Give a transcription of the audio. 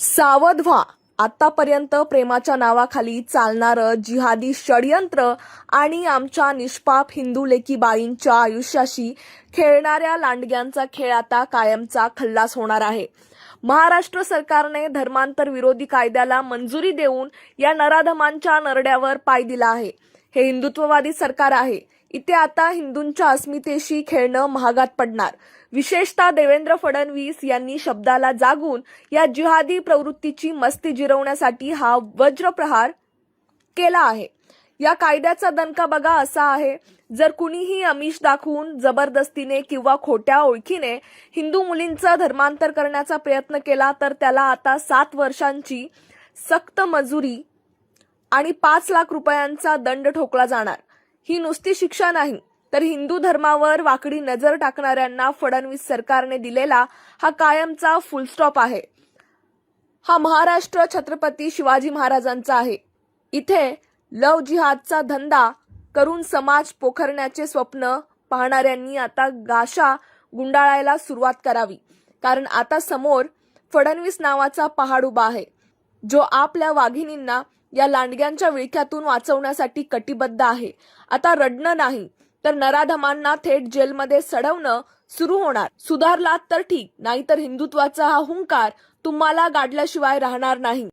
सावध व्हा. आतापर्यंत प्रेमाच्या नावाखाली चालणारं जिहादी षडयंत्र आणि आमच्या निष्पाप हिंदू लेकी बाईंच्या आयुष्याशी खेळणाऱ्या लांडग्यांचा खेळ आता कायमचा खल्लास होणार आहे. महाराष्ट्र सरकारने धर्मांतर विरोधी कायद्याला मंजुरी देऊन या नराधमांच्या नरड्यावर पाय दिला आहे. हे हिंदुत्ववादी सरकार आहे. इथे आता हिंदूंच्या अस्मितेशी खेळणं महागात पडणार. विशेषतः देवेंद्र फडणवीस यांनी शब्दाला जागून या जिहादी प्रवृत्तीची मस्ती जिरवण्यासाठी हा वज्रप्रहार केला आहे. या कायद्याचा दणका बघा असा आहे, जर कुणीही आमिष दाखवून जबरदस्तीने किंवा खोट्या ओळखीने हिंदू मुलींचं धर्मांतर करण्याचा प्रयत्न केला तर त्याला आता 7 वर्षांची सक्त मजुरी आणि 5 लाख रुपयांचा दंड ठोकला जाणार. ही नुसती शिक्षा नाही, तर हिंदू धर्मावर वाकडी नजर टाकणाऱ्यांना फडणवीस सरकारने दिलेला हा कायमचा फुलस्टॉप आहे. हा महाराष्ट्र छत्रपती शिवाजी महाराजांचा आहे. इथे लव जिहादचा धंदा करून समाज पोखरण्याचे स्वप्न पाहणाऱ्यांनी आता गाशा गुंडाळायला सुरुवात करावी. कारण आता समोर फडणवीस नावाचा पहाड उभा आहे, जो आपल्या वाघिणींना या लांडग्यांच्या विळख्यातून वाचवण्यासाठी कटिबद्ध आहे. आता रडणं नाही, तर नराधमांना थेट जेलमध्ये सडवणं सुरू होणार. सुधारलात तर ठीक, नाहीतर हिंदुत्वाचा हा हुंकार तुम्हाला गाडल्याशिवाय राहणार नाही.